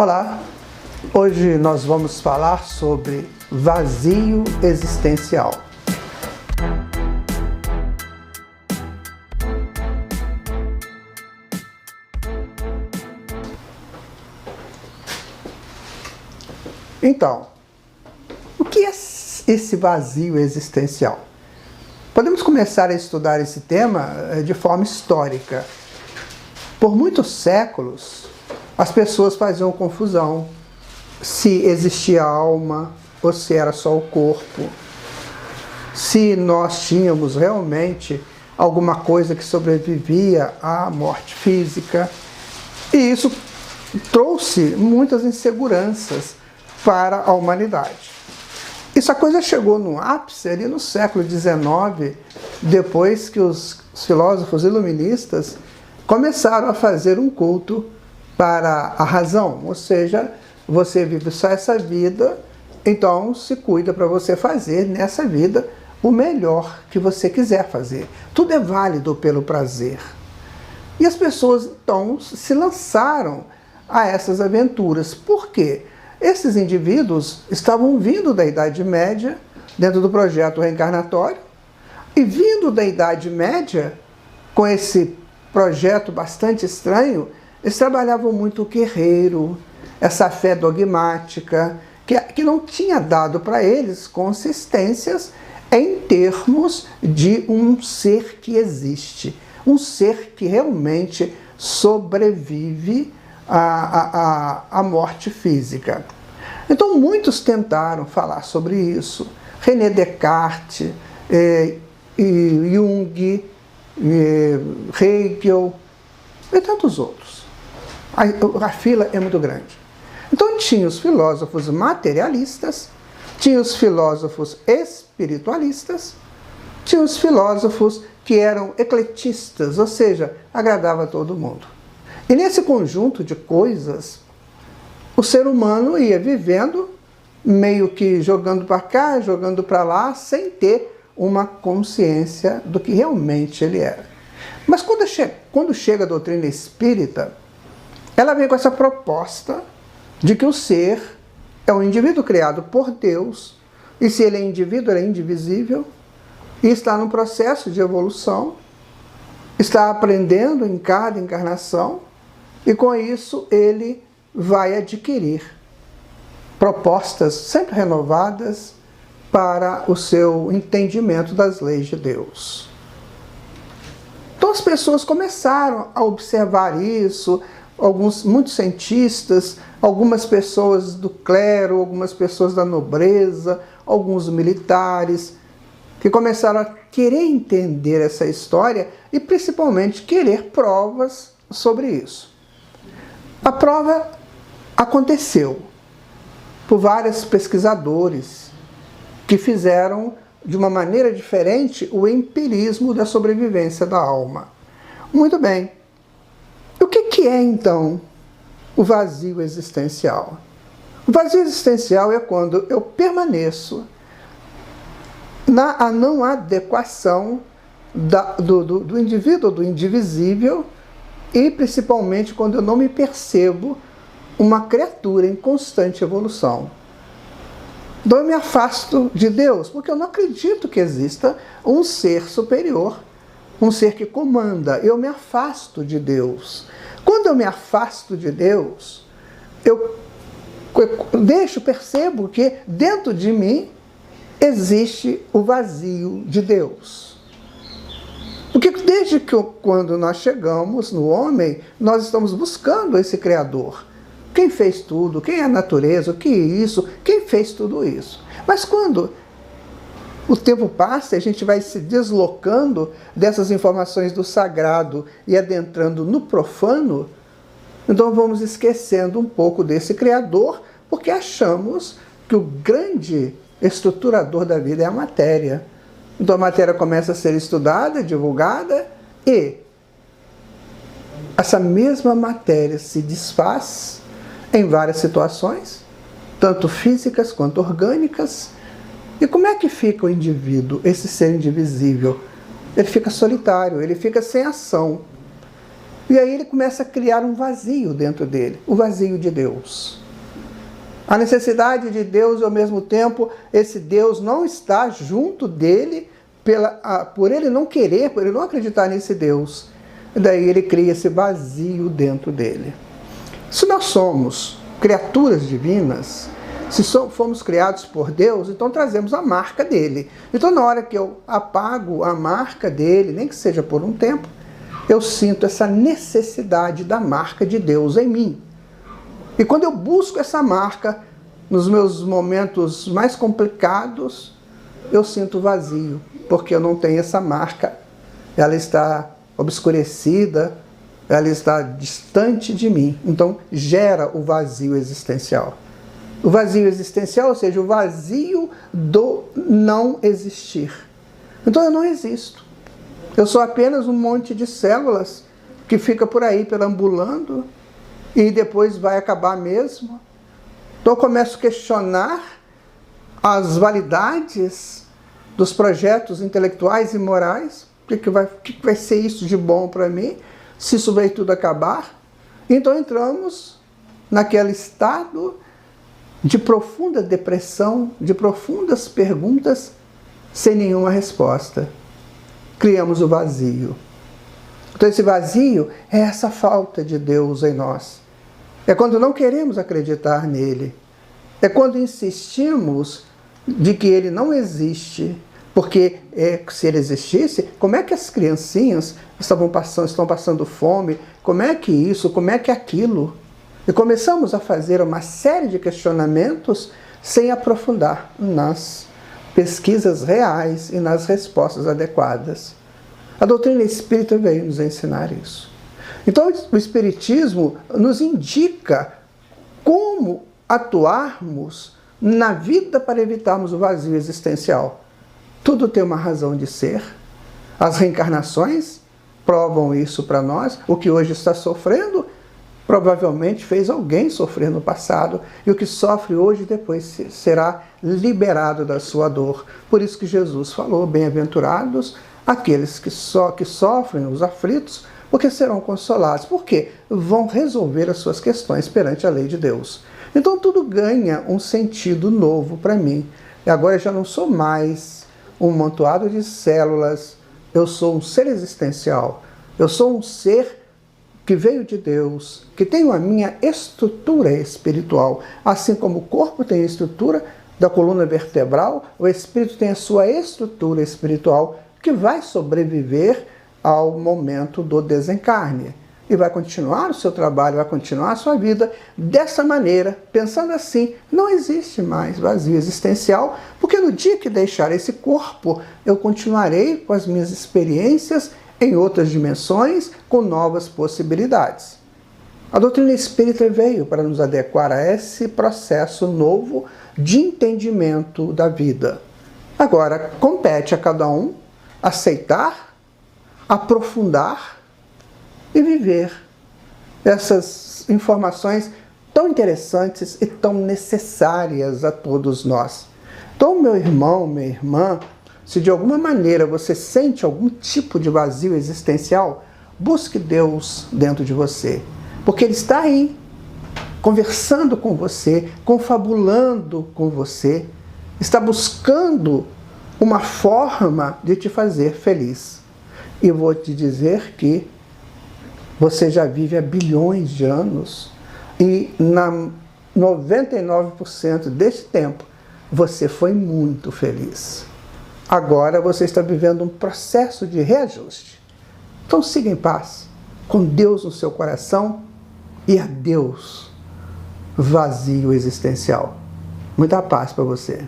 Olá, hoje nós vamos falar sobre vazio existencial. Então, o que é esse vazio existencial? Podemos começar a estudar esse tema de forma histórica. Por muitos séculos, as pessoas faziam confusão se existia alma ou se era só o corpo, se nós tínhamos realmente alguma coisa que sobrevivia à morte física. E isso trouxe muitas inseguranças para a humanidade. Essa coisa chegou no ápice ali no século XIX, depois que os filósofos iluministas começaram a fazer um culto para a razão, ou seja, você vive só essa vida, então se cuida para você fazer nessa vida o melhor que você quiser fazer. Tudo é válido pelo prazer. E as pessoas então se lançaram a essas aventuras. Por quê? Esses indivíduos estavam vindo da Idade Média, dentro do projeto reencarnatório, e vindo da Idade Média, com esse projeto bastante estranho, eles trabalhavam muito o guerreiro, essa fé dogmática, que não tinha dado para eles consistências em termos de um ser que existe, um ser que realmente sobrevive à morte física. Então muitos tentaram falar sobre isso. René Descartes, Jung, Hegel e tantos outros. A fila é muito grande. Então tinha os filósofos materialistas, tinha os filósofos espiritualistas, tinha os filósofos que eram ecletistas, ou seja, agradava a todo mundo. E nesse conjunto de coisas, o ser humano ia vivendo, meio que jogando para cá, jogando para lá, sem ter uma consciência do que realmente ele era. Mas quando chega a doutrina espírita, ela vem com essa proposta de que o ser é um indivíduo criado por Deus, e se ele é indivíduo, ele é indivisível, e está num processo de evolução, está aprendendo em cada encarnação, e com isso ele vai adquirir propostas sempre renovadas para o seu entendimento das leis de Deus. Então as pessoas começaram a observar isso, muitos cientistas, algumas pessoas do clero, algumas pessoas da nobreza, alguns militares, que começaram a querer entender essa história e principalmente querer provas sobre isso. A prova aconteceu por vários pesquisadores que fizeram de uma maneira diferente o empirismo da sobrevivência da alma. Muito bem. O que é, então, o vazio existencial? O vazio existencial é quando eu permaneço na não adequação do indivíduo, do indivisível, e principalmente quando eu não me percebo uma criatura em constante evolução. Então eu me afasto de Deus, porque eu não acredito que exista um ser superior, um ser que comanda. Eu me afasto de Deus. Quando eu me afasto de Deus, eu percebo que dentro de mim existe o vazio de Deus. Porque desde quando nós chegamos no homem, nós estamos buscando esse Criador. Quem fez tudo? Quem é a natureza? O que é isso? Quem fez tudo isso? Mas quando o tempo passa e a gente vai se deslocando dessas informações do sagrado e adentrando no profano, então vamos esquecendo um pouco desse Criador, porque achamos que o grande estruturador da vida é a matéria. Então a matéria começa a ser estudada, divulgada, e essa mesma matéria se desfaz em várias situações, tanto físicas quanto orgânicas. E como é que fica o indivíduo, esse ser indivisível? Ele fica solitário, ele fica sem ação. E aí ele começa a criar um vazio dentro dele, o vazio de Deus. A necessidade de Deus e ao mesmo tempo esse Deus não está junto dele por ele não querer, por ele não acreditar nesse Deus. E daí ele cria esse vazio dentro dele. Se nós somos criaturas divinas, se fomos criados por Deus, então trazemos a marca dele. Então na hora que eu apago a marca dele, nem que seja por um tempo, eu sinto essa necessidade da marca de Deus em mim. E quando eu busco essa marca, nos meus momentos mais complicados, eu sinto vazio, porque eu não tenho essa marca. Ela está obscurecida, ela está distante de mim. Então gera o vazio existencial. O vazio existencial, ou seja, o vazio do não existir. Então eu não existo. Eu sou apenas um monte de células que fica por aí perambulando e depois vai acabar mesmo. Então eu começo a questionar as validades dos projetos intelectuais e morais. O que vai ser isso de bom para mim, se isso vai tudo acabar? Então entramos naquele estado de profunda depressão, de profundas perguntas sem nenhuma resposta. Criamos o vazio. Então esse vazio é essa falta de Deus em nós. É quando não queremos acreditar nele. É quando insistimos de que ele não existe. Porque se ele existisse, como é que as criancinhas estão passando fome? Como é que isso? Como é que aquilo? E começamos a fazer uma série de questionamentos sem aprofundar nas pesquisas reais e nas respostas adequadas. A doutrina espírita veio nos ensinar isso. Então o Espiritismo nos indica como atuarmos na vida para evitarmos o vazio existencial. Tudo tem uma razão de ser. As reencarnações provam isso para nós. O que hoje está sofrendo provavelmente fez alguém sofrer no passado, e o que sofre hoje depois será liberado da sua dor. Por isso que Jesus falou, bem-aventurados aqueles que sofrem, os aflitos, porque serão consolados. Por quê? Vão resolver as suas questões perante a lei de Deus. Então tudo ganha um sentido novo para mim. E agora eu já não sou mais um amontoado de células, eu sou um ser existencial. Eu sou um ser que veio de Deus, que tem a minha estrutura espiritual. Assim como o corpo tem a estrutura da coluna vertebral, o espírito tem a sua estrutura espiritual que vai sobreviver ao momento do desencarne. E vai continuar o seu trabalho, vai continuar a sua vida dessa maneira, pensando assim, não existe mais vazio existencial, porque no dia que deixar esse corpo, eu continuarei com as minhas experiências em outras dimensões, com novas possibilidades. A doutrina espírita veio para nos adequar a esse processo novo de entendimento da vida. Agora, compete a cada um aceitar, aprofundar e viver essas informações tão interessantes e tão necessárias a todos nós. Então, meu irmão, minha irmã, se de alguma maneira você sente algum tipo de vazio existencial, busque Deus dentro de você. Porque Ele está aí, conversando com você, confabulando com você, está buscando uma forma de te fazer feliz. E vou te dizer que você já vive há bilhões de anos e na 99% deste tempo você foi muito feliz. Agora você está vivendo um processo de reajuste. Então siga em paz, com Deus no seu coração e adeus vazio existencial. Muita paz para você.